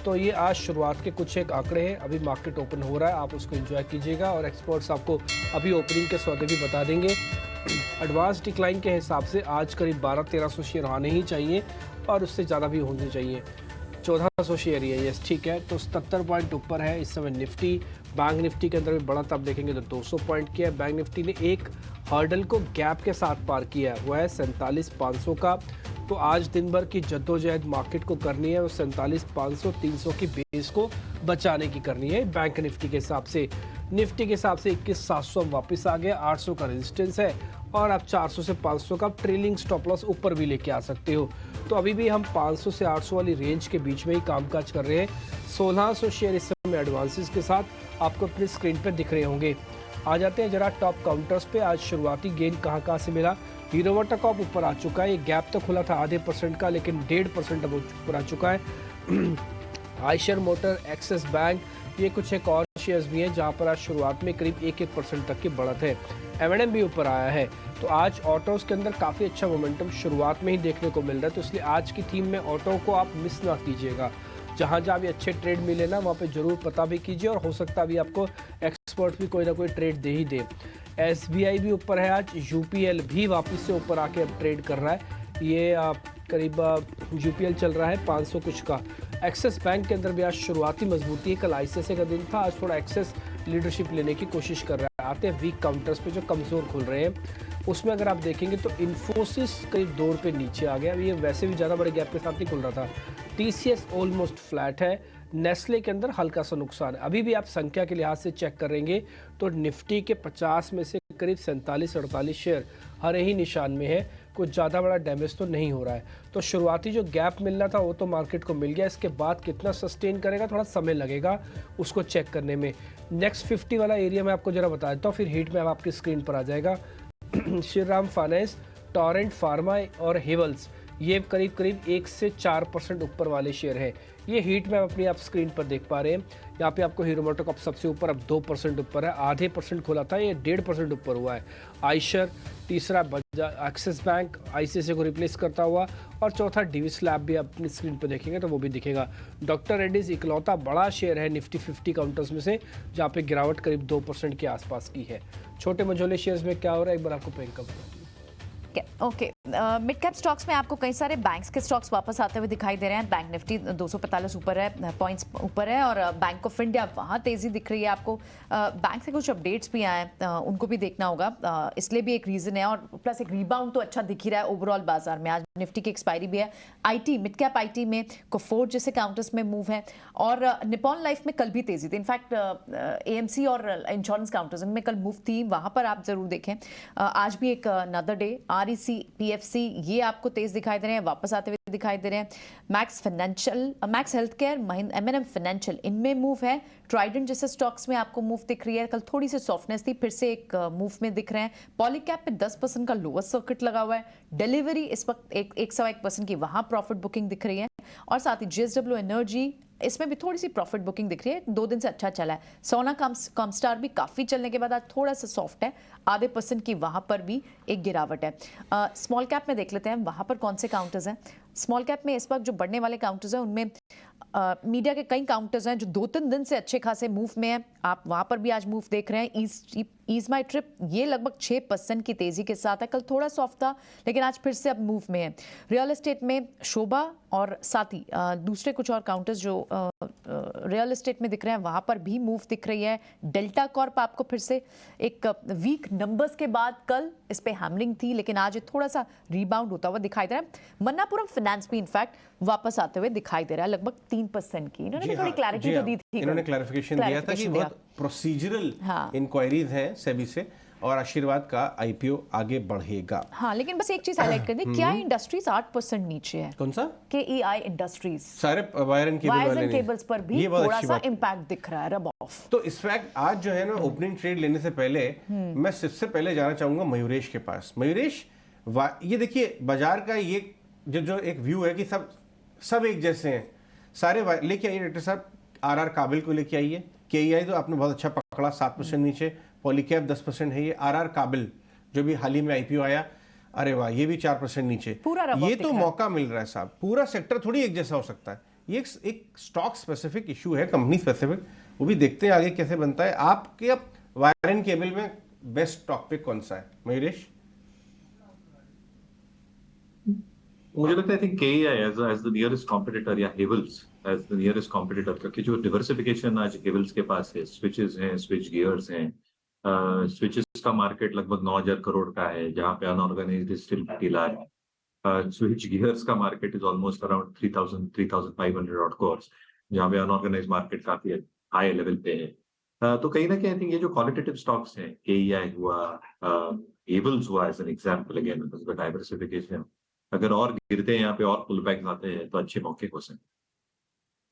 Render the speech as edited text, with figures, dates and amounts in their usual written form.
तो ये आज शुरुआत के कुछ एक आंकड़े हैं, अभी मार्केट ओपन हो रहा है, आप उसको एंजॉय कीजिएगा और एक्सपर्ट्स आपको अभी ओपनिंग के सौदे भी बता देंगे। एडवांस डिक्लाइन के हिसाब से आज करीब 1200-1300 शेयर आने ही चाहिए और उससे ज़्यादा भी होने चाहिए। 1400 शेयर ही है, यस ठीक है। तो 77 पॉइंट ऊपर है इस समय निफ्टी। बैंक निफ्टी के अंदर भी बड़ा तब देखेंगे तो 200 पॉइंट किया है। बैंक निफ्टी ने एक हर्डल को गैप के साथ पार किया है, वो है 47,500 का। तो आज दिन भर की जद्दोजहद मार्केट को करनी है, वो 47,500 300 की बेस को बचाने की करनी है बैंक निफ्टी के हिसाब से। निफ्टी के हिसाब से 21,700 वापस आ गया, 800 का रेजिस्टेंस है और आप 400 से 500 का ट्रेलिंग स्टॉप लॉस ऊपर भी लेके आ सकते हो। तो अभी भी हम 500 से 800 वाली रेंज के बीच में ही कामकाज कर रहे हैं। 1600 शेयर इस समय एडवांसेस के साथ आपको अपनी स्क्रीन पर दिख रहे होंगे। आ जाते हैं जरा टॉप काउंटर्स पे। आज शुरुआती गेन कहाँ से मिला। हीरो मोटोकॉर्प ऊपर आ चुका है, ये गैप तो खुला था आधे % का, लेकिन 1.5% अब ऊपर आ चुका है। आयशर मोटर, एक्सिस बैंक, ये कुछ एक और शेयर्स भी हैं जहां पर आज शुरुआत में करीब 1% तक की बढ़त है। M&M भी ऊपर आया है। तो आज ऑटोज के अंदर काफ़ी अच्छा मोमेंटम शुरुआत में ही देखने को मिल रहा है, तो इसलिए आज की थीम में ऑटो को आप मिस ना कीजिएगा। जहाँ भी अच्छे ट्रेड मिले ना, वहाँ पे जरूर पता भी कीजिए और हो सकता है अभी आपको एक्सपर्ट भी कोई ना कोई ट्रेड दे ही दे। SBI भी ऊपर है आज, UPL भी वापस से ऊपर आके अब ट्रेड कर रहा है। ये करीब UPL चल रहा है 500 कुछ का। एक्सिस बैंक के अंदर भी आज शुरुआती मजबूती है, कल ICICI का दिन था, आज थोड़ा एक्सेस लीडरशिप लेने की कोशिश कर रहा है। आते हैं वीक काउंटर्स पे जो कमज़ोर खुल रहे हैं, उसमें अगर आप देखेंगे तो इन्फोसिस करीब 2 रुपये नीचे आ गया। ये वैसे भी ज़्यादा बड़े गैप के साथ नहीं खुल रहा था। TCS ऑलमोस्ट फ्लैट है। नेस्ले के अंदर हल्का सा नुकसान है। अभी भी आप संख्या के लिहाज से चेक करेंगे तो निफ्टी के 50 में से करीब 47-48 शेयर हरे ही निशान में है, कुछ ज़्यादा बड़ा डैमेज तो नहीं हो रहा है। तो शुरुआती जो गैप मिलना था वो तो मार्केट को मिल गया, इसके बाद कितना सस्टेन करेगा थोड़ा समय लगेगा उसको चेक करने में। नेक्स्ट 50 वाला एरिया मैं आपको जरा बता देता हूँ, फिर हीट मैप आपकी स्क्रीन पर आ जाएगा। श्रीराम फाइनेंस, टॉरेंट फार्मा और हेवल्स, ये करीब 1 से 4% ऊपर वाले शेयर हैं। ये हीट मैप अपनी आप स्क्रीन पर देख पा रहे हैं। यहाँ पे आपको हीरो मोटोकॉर्प सबसे ऊपर, अब 2% ऊपर है, आधे % खुला था, ये 1.5% ऊपर हुआ है। आयशर तीसरा, एक्सिस बैंक ICICI को रिप्लेस करता हुआ, और चौथा डिविस लैब भी अपनी स्क्रीन पर देखेंगे तो वो भी दिखेगा। डॉक्टर रेड्डीज इकलौता बड़ा शेयर है निफ्टी 50 काउंटर्स में से, जहाँ पे गिरावट करीब 2% के आसपास की है। छोटे मझोले शेयर्स में क्या हो रहा है एक बार आपको प्रियंका बता। ओके, मिड कैप स्टॉक्स में आपको कई सारे बैंक्स के स्टॉक्स वापस आते हुए दिखाई दे रहे हैं। बैंक निफ्टी 245 ऊपर है, पॉइंट्स ऊपर है, और बैंक ऑफ इंडिया वहाँ तेजी दिख रही है आपको। बैंक से कुछ अपडेट्स भी आए हैं, उनको भी देखना होगा, इसलिए भी एक रीज़न है। और प्लस एक रिबाउंड तो अच्छा दिख ही रहा है ओवरऑल बाजार में। आज निफ्टी की एक्सपायरी भी है। IT मिड कैप IT में कोफोर्ज जैसे काउंटर्स में मूव है, और निपॉन लाइफ में कल भी तेजी थी। इनफैक्ट AMC और इंश्योरेंस काउंटर्स इनमें कल मूव थी, वहाँ पर आप जरूर देखें। आज भी एक अनदर डे। REC PFC ये आपको तेज दिखाई दे रहे हैं, वापस आते हुए दिखाई दे रहे हैं। Max health care, M&M financial, इनमें मूव है। ट्राइडेंट जैसे स्टॉक्स में आपको मूव दिख रही है, कल थोड़ी सी सॉफ्टनेस थी, फिर से एक मूव में दिख रहे हैं। पॉलीकैप पे 10% का लोअर सर्किट लगा हुआ है। डिलीवरी इस वक्त 1.25% की वहां प्रॉफिट बुकिंग दिख रही है, और साथ ही JSW एनर्जी, इसमें भी थोड़ी सी प्रॉफिट बुकिंग दिख रही है। 2 दिन से अच्छा चला है। सोना कॉमस्टार भी काफ़ी चलने के बाद आज थोड़ा सा सॉफ्ट है, आधे % की वहाँ पर भी एक गिरावट है। स्मॉल कैप में देख लेते हैं वहाँ पर कौन से काउंटर्स हैं। स्मॉल कैप में इस वक्त जो बढ़ने वाले काउंटर्स हैं उनमें मीडिया के कई काउंटर्स हैं जो 2-3 दिन से अच्छे खासे मूव में हैं, आप वहाँ पर भी आज मूव देख रहे हैं। ईज माई ट्रिप, ये लगभग 6% की तेजी के साथ है, कल थोड़ा सॉफ्ट था लेकिन आज फिर से अब मूव में है। रियल एस्टेट में शोभा और साथ ही दूसरे कुछ और काउंटर्स जो रियल एस्टेट में दिख रहे हैं वहाँ पर भी मूव दिख रही है। डेल्टा कॉर्प आपको फिर से एक वीक नंबर्स के बाद कल इस पे हैमरिंग थी, लेकिन आज ये थोड़ा सा रिबाउंड होता हुआ दिखाई दे रहा है। मन्नापुरम फाइनेंस भी इनफैक्ट वापस आते हुए दिखाई दे रहा है, लगभग 3% की। इन्होंने थोड़ी क्लैरिटी तो दी थी, इन्होंने क्लैरिफिकेशन दिया था कि बहुत प्रोसीजरल इंक्वायरीज हैं सेबी से, और आशीर्वाद का IPO आगे बढ़ेगा। हाँ, लेकिन बस एक चीज हाईलाइट कर दी, क्या इंडस्ट्रीज 8% नीचे है। कौन सा? KEI इंडस्ट्रीज, सारे वायर एंड केबल्स पर भी थोड़ा सा इंपैक्ट दिख रहा है, रब ऑफ। तो इस फैक्ट आज जो है ना, ओपनिंग ट्रेड लेने से पहले मैं सबसे पहले जाना चाहूंगा मयूरेश के पास। मयूरेश, ये देखिए बाजार का ये जो एक व्यू है कि सब एक जैसे हैं, सारे लेके आइए डॉक्टर साहब। RR काबिल को लेके आइए। KEI तो आपने बहुत अच्छा पकड़ा, 7% नीचे। पॉलीकैप 10% है। ये RR काबिल जो भी हाल ही में IPO आया, अरे वाह, ये भी 4% नीचे। पूरा ये तो मौका मिल रहा है साहब। पूरा सेक्टर थोड़ी एक जैसा हो सकता है, ये एक स्टॉक स्पेसिफिक इशू है, कंपनी स्पेसिफिक, वो भी देखते हैं आगे कैसे बनता है। आपके अब वायर एंड केबल में बेस्ट स्टॉक पिक कौन सा है मयूरेश? मुझे लगता है I think KEI as the nearest competitor या Havells as the nearest competitor, क्योंकि जो डिवर्सिफिकेशन आज हेवल्स के पास है, स्विचेस हैं, स्विच गियर्स हैं, स्विचेस का मार्केट लगभग 9,000 करोड़ का है, जहां पे unorganised is still pretty large. Switch gears का market is almost around 3,500 odd crore, जहां पे अनऑर्गेनाइज्ड मार्केट काफी हाई लेवल पे है। तो कहीं ना कहीं आई थिंक ये जो क्वालिटेटिव स्टॉक्स हैं, केईआई हुआ, हेवल्स हुआ as an example, again because of diversification, अगर और गिरते हैं यहाँ पे और पुल बैक्स आते हैं तो अच्छे मौके हो सकते हैं।